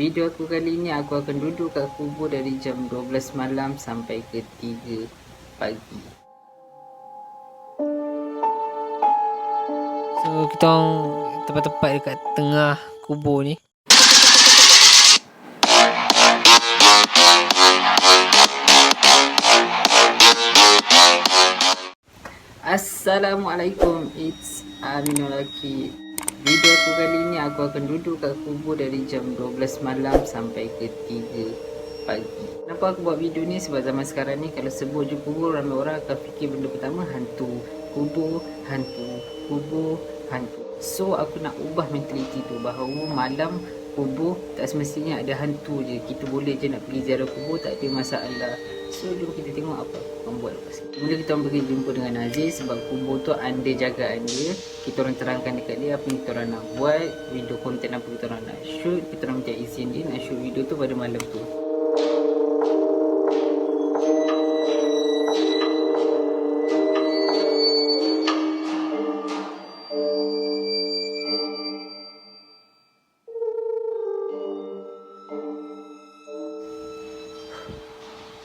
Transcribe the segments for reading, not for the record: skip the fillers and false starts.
Video aku kali ini aku akan duduk kat kubur dari jam 12 malam sampai ke 3 pagi. So kita orang tepat-tepat dekat tengah kubur ni. Assalamualaikum, it's Aminul Aki. Video aku kali ini aku akan duduk kat kubur dari jam 12 malam sampai ke 3 pagi. Kenapa aku buat video ni? Sebab zaman sekarang ni kalau sebut je kubur, ramai orang akan fikir benda pertama hantu. Kubur, hantu. Kubur, hantu. So aku nak ubah mentaliti tu, bahawa malam kubur tak semestinya ada hantu je. Kita boleh je nak pergi ziarah kubur, tak ada masalah. So jom kita tengok apa orang buat lepas ni. Mula kita orang pergi jumpa dengan Aziz, sebab kubur tu ada jagaan dia. Kita orang terangkan dekat dia apa yang kita orang nak buat, video konten apa kita orang nak shoot. Kita orang minta izin dia nak shoot video tu pada malam tu.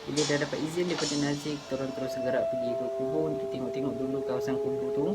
Bila dah dapat izin daripada Nazir, kita orang terus segera pergi ke kubur untuk tengok-tengok dulu kawasan kubur tu.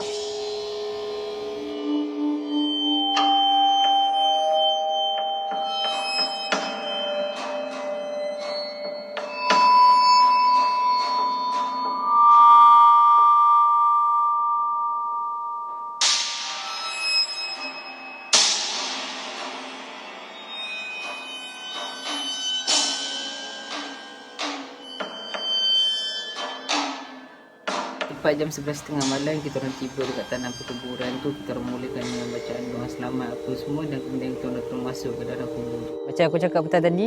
Tepat jam 11.30 malam kita orang tiba dekat tanah perkuburan tu. Kita orang mulakan dengan bacaan doa selamat apa semua, dan kemudian kita orang terus masuk ke dalam kubur. Macam aku cakap petang tadi,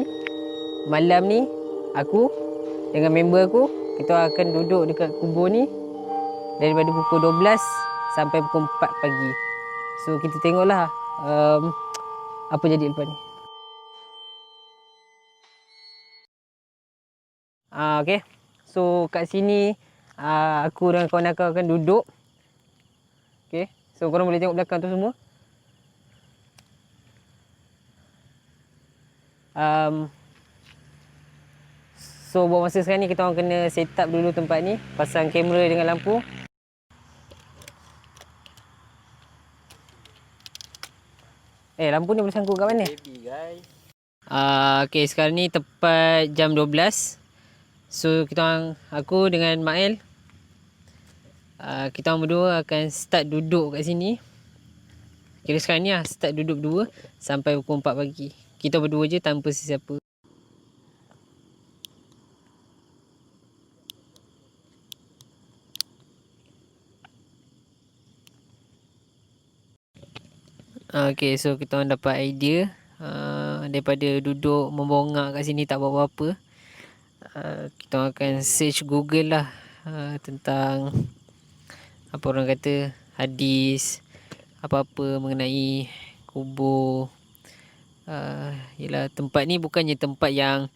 malam ni aku dengan member aku, kita akan duduk dekat kubur ni daripada pukul 12 sampai pukul 4 pagi. So kita tengoklah apa jadi lepas ni. Okay. So kat sini aku dan kawan aku akan duduk. Okay. So korang boleh tengok belakang tu semua. So buat masa sekarang ni kita orang kena set up dulu tempat ni, pasang kamera dengan lampu. Lampu ni boleh sangkut kat mana? Okay, sekarang ni tepat jam 12. So kita orang, aku dengan Mael, kita orang berdua akan start duduk kat sini. Kira sekarang ni start duduk berdua sampai pukul 4 pagi. Kita berdua je tanpa sesiapa. Okay, so kita orang dapat idea daripada duduk membongak kat sini tak buat apa-apa. Kita akan search Google lah tentang apa orang kata hadis, apa-apa mengenai kubur. Yelah, tempat ni bukannya tempat yang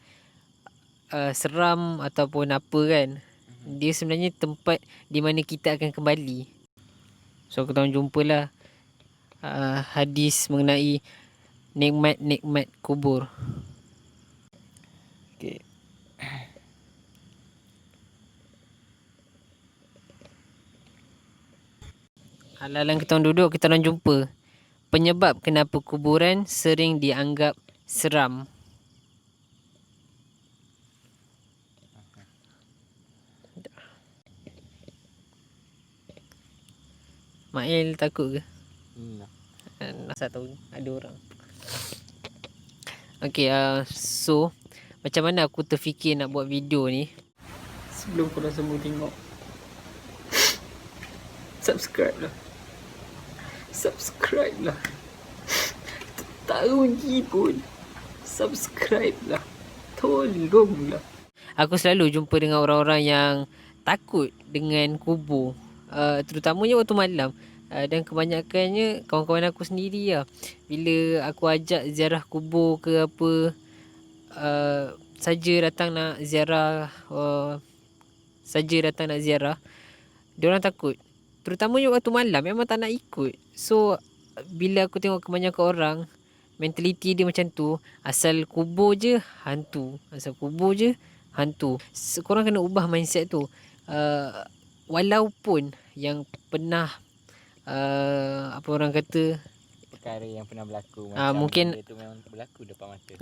seram ataupun apa kan. Dia sebenarnya tempat di mana kita akan kembali. So kita orang jumpalah hadis mengenai nikmat-nikmat kubur. Okay. Alang-alang kita orang duduk, kita orang jumpa penyebab kenapa kuburan sering dianggap seram. Mael takut ke? Saya tahu ada orang. Okay, so macam mana aku terfikir nak buat video ni? Sebelum korang semua tengok, subscribe lah. Subscribe lah. Tak rugi pun. Subscribe lah. Tolonglah. Aku selalu jumpa dengan orang-orang yang takut dengan kubur, terutamanya waktu malam. Dan kebanyakannya kawan-kawan aku sendiri lah. Bila aku ajak ziarah kubur ke apa, saja datang nak ziarah, diorang takut. Terutamanya waktu malam memang tak nak ikut. So bila aku tengok kebanyakan orang mentaliti dia macam tu. Asal kubur je hantu, asal kubur je hantu. Korang kena ubah mindset tu. Walaupun yang pernah apa orang kata, perkara yang pernah berlaku, macam mungkin benda tu memang berlaku depan mata.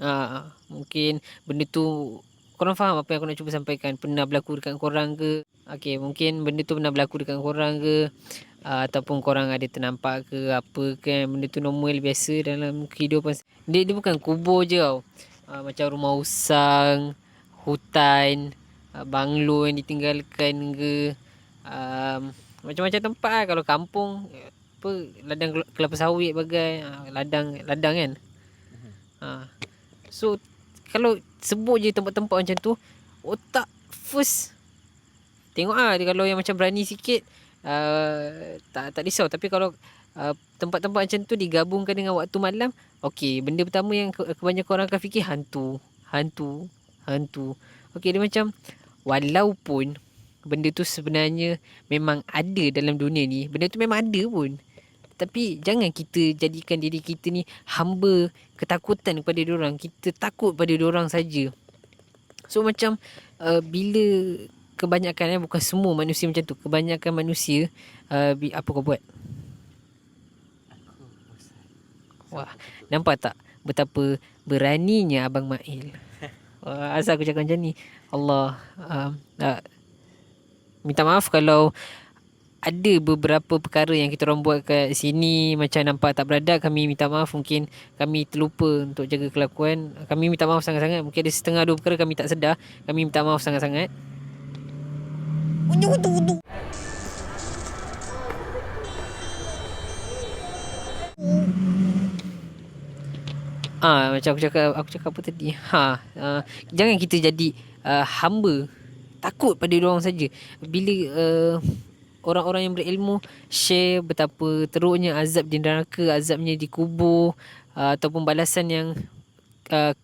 mungkin benda tu korang faham apa yang aku nak cuba sampaikan, pernah berlaku dekat korang ke. Okey, mungkin benda tu pernah berlaku dekat korang ke, ataupun korang ada ternampak ke apa kan. Benda tu normal, biasa dalam kehidupan. Dia bukan kubur je tau. Macam rumah usang, hutan, banglo yang ditinggalkan ke, macam-macam tempat lah. Kalau kampung apa, ladang kelapa sawit bagai, ladang kan. So kalau sebut je tempat-tempat macam tu, otak first tengok dia. Kalau yang macam berani sikit, tak risau. Tapi kalau tempat-tempat macam tu digabungkan dengan waktu malam, okey, benda pertama yang kebanyakan orang akan fikir hantu. Okey, dia macam walaupun benda tu sebenarnya memang ada dalam dunia ni, benda tu memang ada pun, tapi jangan kita jadikan diri kita ni hamba ketakutan kepada diorang. Kita takut pada diorang saja. So macam bila kebanyakan, bukan semua manusia macam tu, kebanyakan manusia apa kau buat? Wah, nampak tak betapa beraninya Abang Mail. Asal aku cakap macam ni. Allah, minta maaf kalau ada beberapa perkara yang kita orang buat kat sini macam nampak tak beradab. Kami minta maaf, mungkin kami terlupa untuk jaga kelakuan. Kami minta maaf sangat-sangat. Mungkin ada setengah dua perkara kami tak sedar. Kami minta maaf sangat-sangat. Macam aku cakap apa tadi? Jangan kita jadi hamba takut pada diorang saja. Bila orang-orang yang berilmu share betapa teruknya azab di neraka, azabnya di kubur, ataupun balasan yang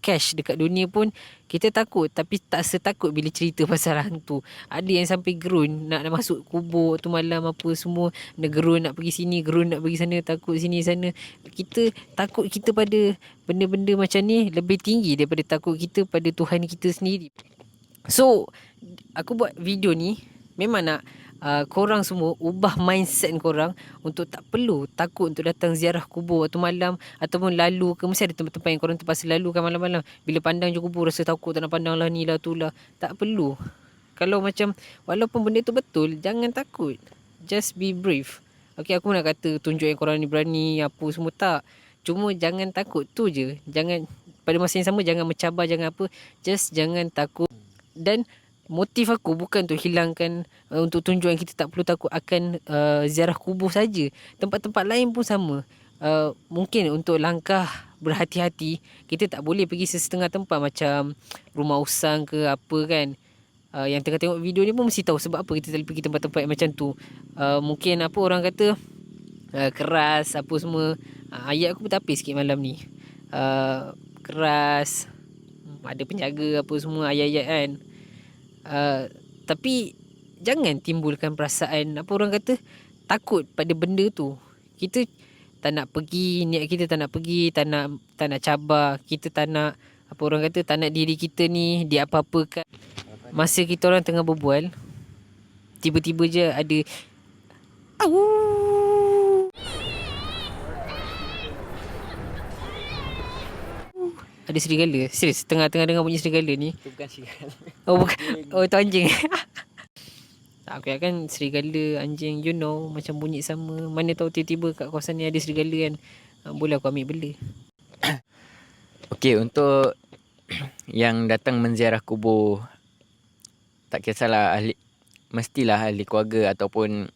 cash dekat dunia pun, kita takut. Tapi tak setakut bila cerita pasal hantu. Ada yang sampai gerun nak masuk kubur tu malam apa semua, nak gerun nak pergi sini, gerun nak pergi sana, takut sini sana. Kita takut kita pada benda-benda macam ni lebih tinggi daripada takut kita pada Tuhan kita sendiri. So aku buat video ni memang nak korang semua ubah mindset korang untuk tak perlu takut untuk datang ziarah kubur waktu malam, ataupun lalu ke. Mesti ada tempat-tempat yang korang terpaksa lalu kan malam-malam. Bila pandang je kubur rasa takut, tak nak pandang lah ni lah tu lah. Tak perlu. Kalau macam walaupun benda tu betul, jangan takut. Just be brave. Okay, aku nak kata tunjuk yang korang ni berani apa semua, tak. Cuma jangan takut tu je. Jangan, pada masa yang sama jangan mencabar, jangan apa. Just jangan takut. Dan motif aku bukan untuk hilangkan, untuk tunjuk yang kita tak perlu takut akan ziarah kubur saja. Tempat-tempat lain pun sama. Mungkin untuk langkah berhati-hati, kita tak boleh pergi sesetengah tempat macam rumah usang ke apa kan. Yang tengah tengok video ni pun mesti tahu sebab apa kita tak boleh pergi tempat-tempat macam tu. Mungkin apa orang kata keras apa semua. Ayat aku bertapis sikit malam ni. Keras, ada penjaga apa semua, ayat-ayat kan. Tapi jangan timbulkan perasaan apa orang kata takut pada benda tu. Kita tak nak pergi, niat kita tak nak pergi, tak nak cabar, kita tak nak apa orang kata, tak nak diri kita ni diapa-apakan. Masa kita orang tengah berbual, tiba-tiba je ada ada serigala. Serius, tengah-tengah dengar bunyi serigala ni. Itu bukan serigala. Oh bukan. Oh itu anjing. Tak, aku kan serigala, anjing, you know, macam bunyi sama. Mana tahu tiba-tiba kat kawasan ni ada serigala kan. Boleh aku ambil bela. Okey, untuk yang datang menziarah kubur, tak kisahlah mestilah ahli keluarga ataupun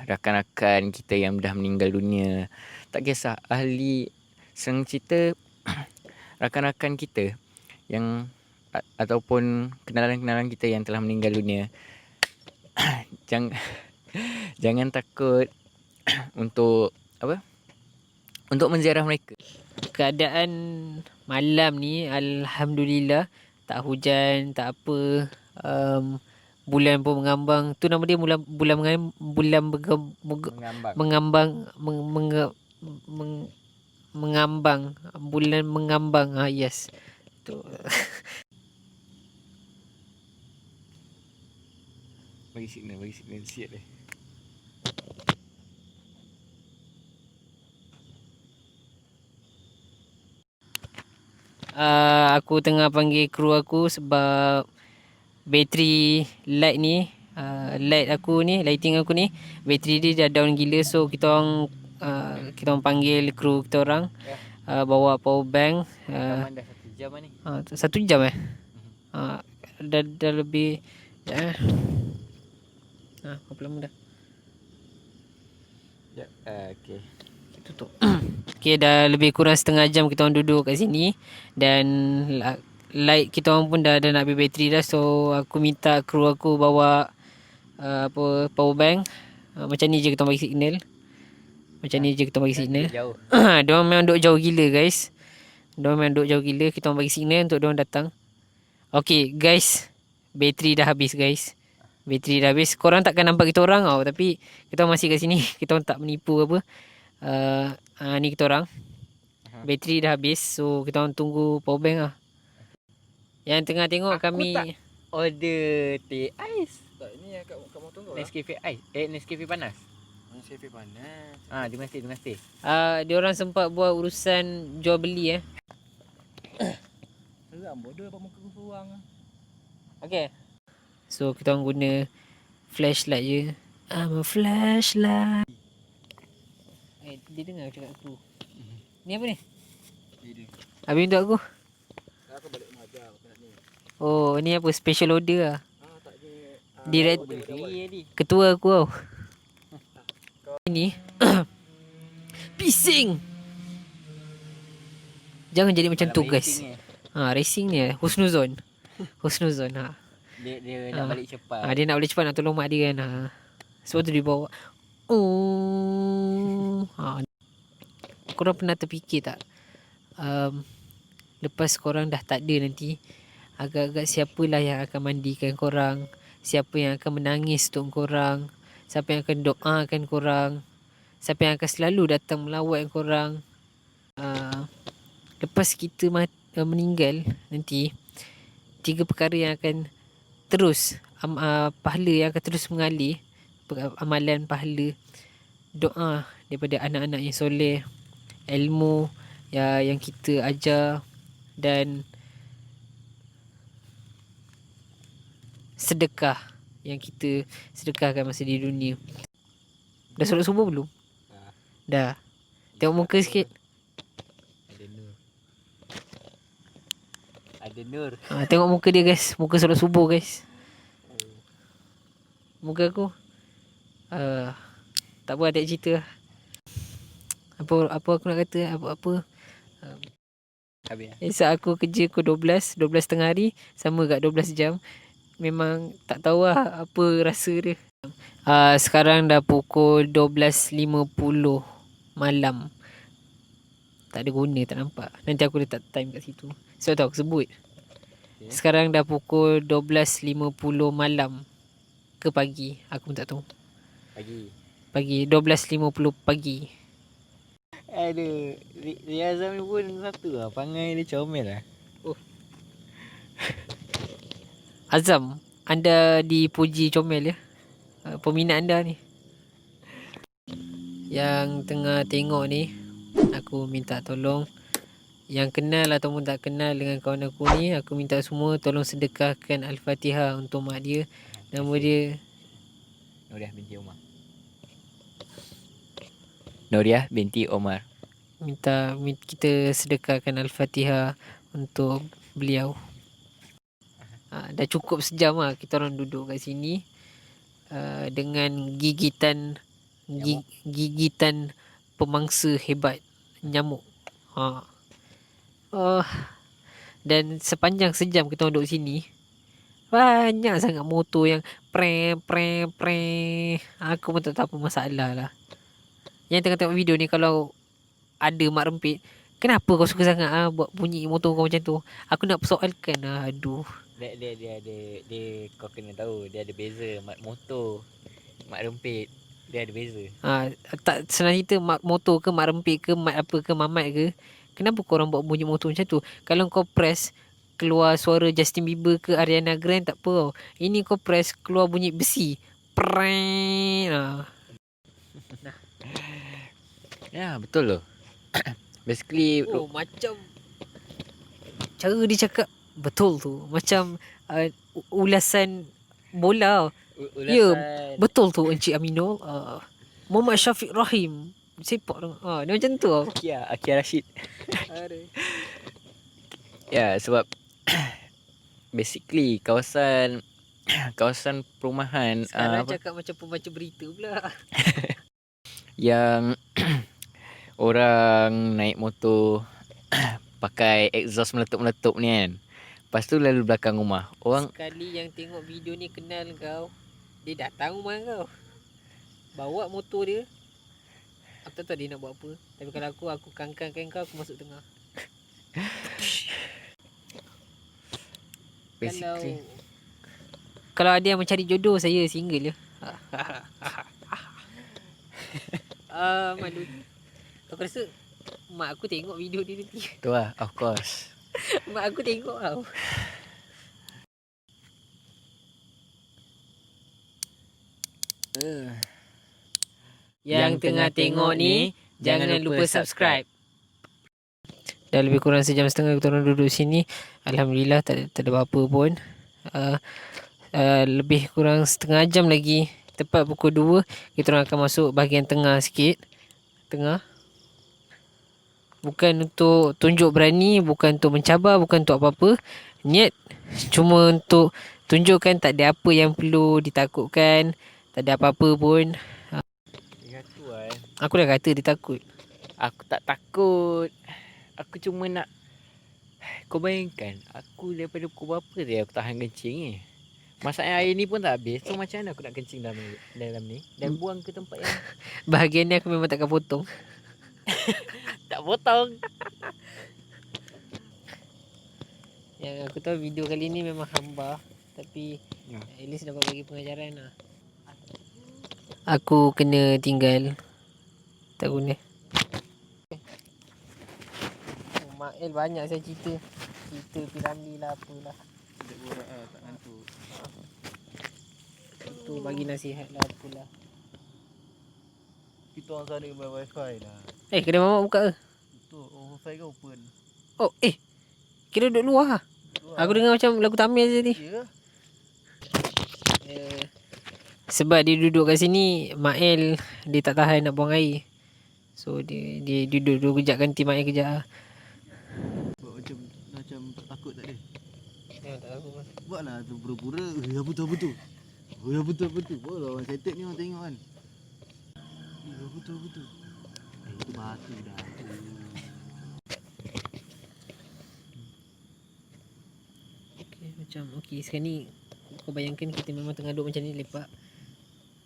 rakan-rakan kita yang dah meninggal dunia. Tak kisah, senang cerita rakan-rakan kita yang ataupun kenalan-kenalan kita yang telah meninggal dunia. Jangan takut untuk menziarah mereka. Keadaan malam ni alhamdulillah tak hujan, tak apa. Bulan pun mengambang. Tu nama dia mengambang. mengambang. Bulan mengambang. Yes. Tu. Bagi signal siap deh. Aku tengah panggil kru aku sebab bateri light ni, lighting aku ni, bateri dia dah down gila. So kita orang panggil kru kita orang bawa power bank. Rakaman dah 1 jam ni. 1 jam dah lebih. Sekejap berapa lama dah? Sekejap. Okey. Tutup. Okay, dah lebih kurang setengah jam kita orang duduk kat sini. Dan light kita orang pun dah nak habis bateri dah. So aku minta kru aku bawa power bank. Macam ni je kita orang bagi signal. Jauh. Diorang memang duduk jauh gila guys. Kita orang bagi signal untuk diorang datang. Okay guys, bateri dah habis guys. Korang takkan nampak kita orang tau. Tapi kita orang masih kat sini. Kita orang tak menipu apa. Ni kita orang. Bateri dah habis. So kita orang tunggu power bank lah. Yang tengah tengok Aku kami tak order teh ais. Tak, ni yang kat motor kau lah. Nescafe ais. Nescafe panas. Nescafe panas. Terima kasih. diorang sempat buat urusan jual beli Seram bodoh apa muka kau seorang ah. Okay. So kita orang guna flashlight je. I'm a flashlight. Dia dengar aku cakap aku. Ni apa ni? Dia. Habis untuk aku. Aku balik mengajar nak ni. Oh, ni apa? Special order lah. Tak ni. Direct Boleh free tadi. ketua aku tau. Ini pising. Jangan jadi macam tu guys. Racing ni Husnuzon. Dia nak balik cepat. Dia nak balik cepat, nak tolong mak dia kan. Sebab tu dia bawa. Korang pernah terfikir tak, lepas korang dah tak ada nanti, agak-agak siapalah yang akan mandikan korang, siapa yang akan menangis untuk korang, siapa yang akan doakan korang, siapa yang akan selalu datang melawat korang. Lepas kita meninggal nanti, 3 perkara yang akan terus pahala yang akan terus mengalir, amalan pahala, doa daripada anak-anak yang soleh, ilmu yang kita ajar, dan sedekah yang kita sedekahkan masa di dunia. Dah solat subuh belum? Dah. Tengok muka sikit. Ada nur. Tengok muka dia guys. Muka solat subuh guys. Muka aku tak apa, tak cerita. Apa aku nak kata, apa Habis. esok aku kerja pukul 12 tengah hari, sama kat 12 jam. Memang tak tahu lah apa rasa dia. Sekarang dah pukul 12.50 malam. Tak ada guna, tak nampak. Nanti aku letak time kat situ. Sebab tu aku sebut. Okay. Sekarang dah pukul 12.50 malam ke pagi, aku pun tak tahu. Pagi 12.50 pagi. Aduh, Riazam ni pun satu lah. Pangai dia comel lah. Azam, anda dipuji comel ya. Peminat anda ni. Yang tengah tengok ni, aku minta tolong. Yang kenal ataupun tak kenal dengan kawan aku ni, aku minta semua tolong sedekahkan Al-Fatihah untuk mak dia. Nama dia Nuriah binti Omar. minta kita sedekahkan Al-Fatihah untuk beliau. Dah cukup sejam lah kita orang duduk kat sini, dengan gigitan pemangsa hebat, nyamuk. Dan sepanjang sejam kita duduk sini, banyak sangat motor yang pre. Aku pun tak tahu apa masalah lah. Yang tengah tengok video ni, kalau ada mak rempit, kenapa kau suka sangat buat bunyi motor kau macam tu? Aku nak persoalkan. Aduh. Dia kau kena tahu, dia ada beza mak motor, mak rempit. Dia ada beza. Tak senang cerita, mak motor ke, mak rempit ke, mat apa ke, mamat ke. Kenapa korang buat bunyi motor macam tu? Kalau kau press keluar suara Justin Bieber ke Ariana Grande tak apa tau. Ini kau press keluar bunyi besi. Preng. Ya, betul loh. Basically Oh, macam cara dia cakap betul tu. Macam ulasan bola. Ya, betul tu Encik Aminul. Muhammad Syafiq Rahim. Sepak tu. Dia macam tu tau. Akia Rashid. Ya, sebab basically kawasan kawasan perumahan Sekarang cakap macam pembaca berita pula. yang orang naik motor pakai exhaust meletup-meletup ni kan. Lepas tu lalu belakang rumah. Orang Sekali yang tengok video ni kenal kau, dia datang rumah kau. Bawa motor dia. Aku tak tahu dia nak buat apa. Tapi kalau aku kangkangkan kau, aku masuk tengah. basically Kalau ada yang mencari jodoh, saya single je. Malu. Aku rasa mak aku tengok video dia nanti. tu lah, of course. Mak aku tengok tau. Yang tengah tengok ni, jangan lupa subscribe. Dah lebih kurang sejam setengah kita orang duduk sini. Alhamdulillah tak ada apa-apa pun. Lebih kurang setengah jam lagi, tepat pukul 2, kita orang akan masuk bahagian tengah sikit. Tengah. Bukan untuk tunjuk berani, bukan untuk mencabar, bukan untuk apa-apa. Niat cuma untuk tunjukkan tak ada apa yang perlu ditakutkan, tak ada apa-apa pun. Dia kata Aku dah kata dia takut. aku tak takut. Aku cuma nak, kau bayangkan, aku daripada pukul berapa tadi aku tahan kencing ni. Masalahnya air ni pun tak habis. So macam mana aku nak kencing dalam ni dan buang ke tempat yang Bahagian ni aku memang takkan potong. tak potong. Yang aku tahu video kali ni memang hamba, tapi at least dapat bagi pengajaran lah. Aku kena tinggal. Tak guna. Mael banyak saya cerita. Cerita piramli lah apalah. Tidak borak lah, tak ngantuk. Itu bagi nasihat lah apalah. Kita orang sana main wifi lah. Kedai mamak buka ke? Betul, wifi kan open. Oh kira duduk luar lah. Aku dengar macam lagu Tamil je tadi. Ya. Sebab dia duduk kat sini, Mael dia tak tahan nak buang air. So dia duduk kejap, ganti Mael kejap lah. Buat macam tak takut tak dia. Tak tahu. Buatlah tu pura-pura. Ya betul. Oh ya betul. Boleh orang setek ni orang tengok kan. Ya betul. Itu batu dah. Okey sekarang ni kau bayangkan kita memang tengah duduk macam ni lepak.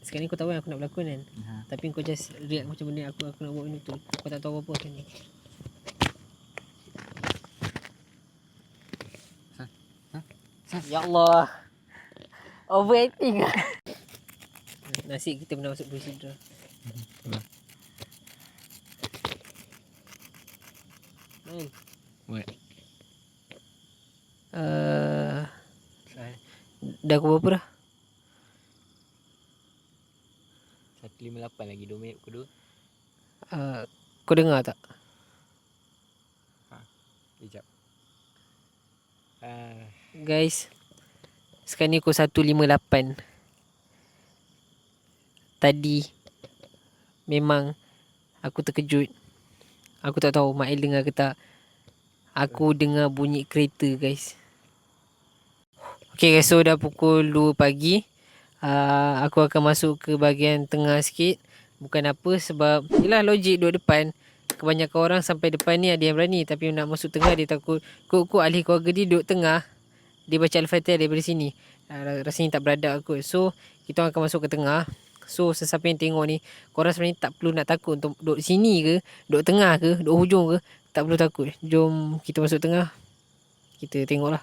Sekarang ni kau tahu yang aku nak berlakon kan. Tapi kau just react macam benda aku nak buat benda tu. Kau tak tahu apa-apa sekarang ni. Ya Allah. Overacting lah. Nasib kita pernah masuk prosedur. Main. Buat. Dah aku berapa dah? 158 lagi 2 minit pukul 2. Kau dengar tak? Sekejap. Guys, sekarang ni pukul 1.58. Tadi memang aku terkejut. Aku tak tahu Mail dengar ke tak. Aku dengar bunyi kereta guys. Okay guys, so dah pukul 2 pagi. Aku akan masuk ke bahagian tengah sikit. Bukan apa sebab yelah logik duduk depan. Kebanyakan orang sampai depan ni ada yang berani. Tapi nak masuk tengah dia takut. Kok ahli keluarga dia duduk tengah. Dia baca Al-Fatihah daripada sini. Rasanya tak beradab aku. So kita akan masuk ke tengah. So sesiapa yang tengok ni, korang sebenarnya tak perlu nak takut untuk duduk sini ke, duduk tengah ke, duduk hujung ke. Tak perlu takut. Jom kita masuk tengah. Kita tengoklah.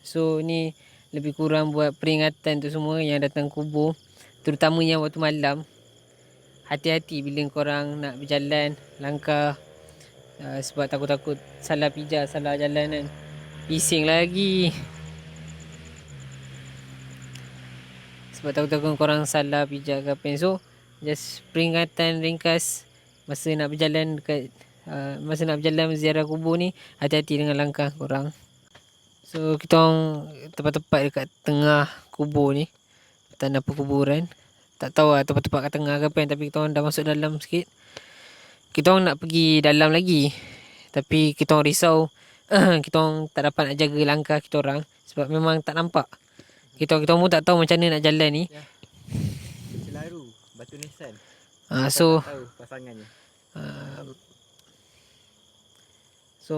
So ni lebih kurang buat peringatan tu semua yang datang kubur, terutamanya waktu malam. Hati-hati bila korang nak berjalan langkah, sebab takut-takut salah pijak, salah jalan kan. Bising lagi. Sebab takut-takut korang salah pijak ke apa. So just peringatan ringkas masa nak berjalan dekat masa nak berjalan ziarah kubur ni, hati-hati dengan langkah korang. So kita orang tepat-tepat dekat tengah kubur ni, tanah perkuburan. Tak tahu lah tepat-tepat kat tengah ke apa, tapi kita orang dah masuk dalam sikit. Kita orang nak pergi dalam lagi, tapi kita orang risau kita orang tak dapat nak jaga langkah kita orang sebab memang tak nampak. Kita orang pun tak tahu macam mana nak jalan ni. Celaru, batu nisan. So Tak tahu pasangannya. So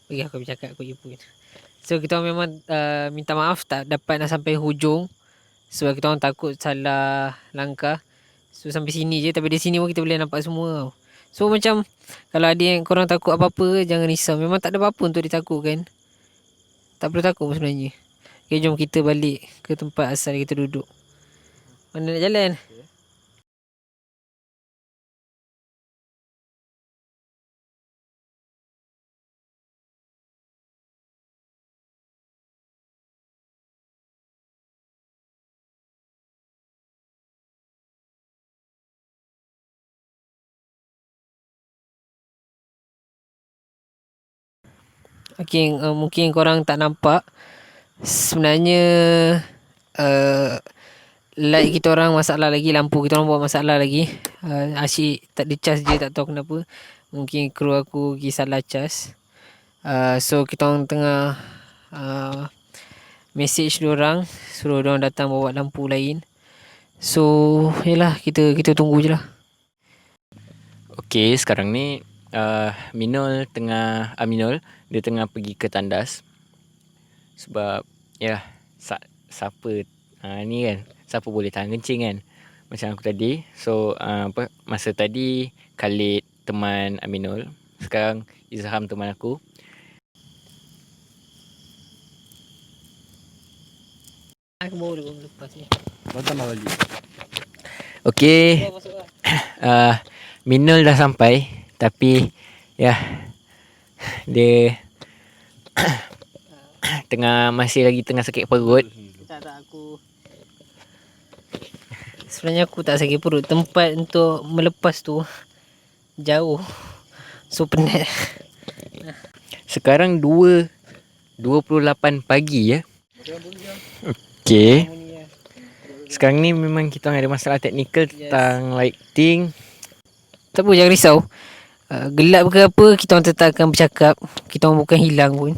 bagi aku bercakap, aku jumpa. So kita orang memang minta maaf tak dapat nak sampai hujung sebab kita orang takut salah langkah. So sampai sini je, tapi di sini pun kita boleh nampak semua tau. So macam kalau ada yang korang takut apa-apa, jangan risau. Memang tak ada apa-apa untuk ditakutkan. Tak perlu takut pun sebenarnya. Okay, jom kita balik ke tempat asal kita duduk. Mana nak jalan? Okay, mungkin korang tak nampak. Sebenarnya light kita orang masalah lagi, lampu kita orang buat masalah lagi. Asyik tak dicas je, tak tahu kenapa. Mungkin kru aku pergi salah cas. So kita orang tengah message diorang, suruh diorang datang bawa lampu lain. So yalah, kita tunggu je lah. Okey, sekarang ni Minul dia tengah pergi ke tandas. Sebab ya siapa ni kan, siapa boleh tahan kencing kan, macam aku tadi. So masa tadi Khalid teman Aminul, sekarang Izham teman aku. Aku bawa dia lepas ni. Kau tambah balik. Okey, Minul dah sampai, tapi ya dia masih lagi tengah sakit perut. Tak aku. Sebenarnya aku tak sakit perut. Tempat untuk melepas tu jauh. So penat. Sekarang 2:28 pagi ya. Okey. Sekarang ni memang kita ada masalah teknikal tentang lighting. Tak apa, jangan risau. Gelap ke apa, kita orang tetap akan bercakap. Kita orang bukan hilang pun.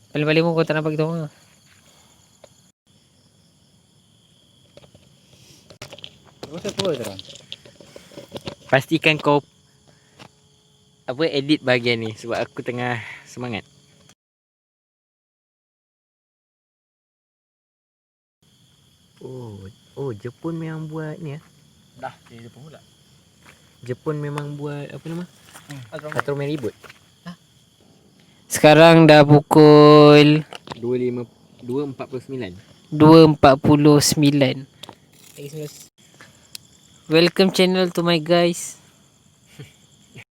Paling-paling pun kau tak nampak kita orang. Pastikan kau edit bahagian ni sebab aku tengah semangat. Oh, Jepun memang buat ni ya. Dah, dia Jepun pula. Jepun memang buat apa nama? Katro Meribut. Sekarang dah pukul 2.49. 2.49. Welcome channel to my guys.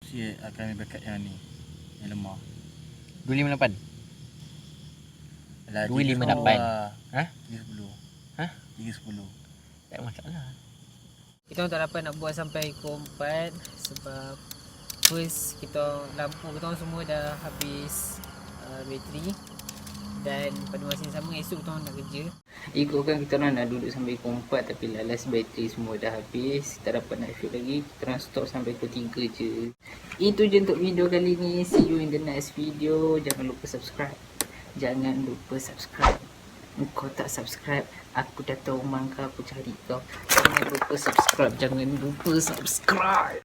Si akan berkat yang ni, yang lemah. 2.58. Alah, 2.58. Ha? 3.10. Ha? 3.10. Tak ada masalah. Kita tak dapat nak buat sampai pukul 4 sebab first lampu kita orang semua dah habis bateri, dan pada masa yang sama esok kita orang nak kerja. Ikutkan kita orang nak duduk sampai pukul 4, tapi lalas bateri semua dah habis. Tak dapat nak shoot lagi. Kita orang stop sampai pukul 3 je. Itu je untuk video kali ni. See you in the next video. Jangan lupa subscribe. Kau tak subscribe, aku dah tahu mangka aku cari kau. Jangan lupa subscribe.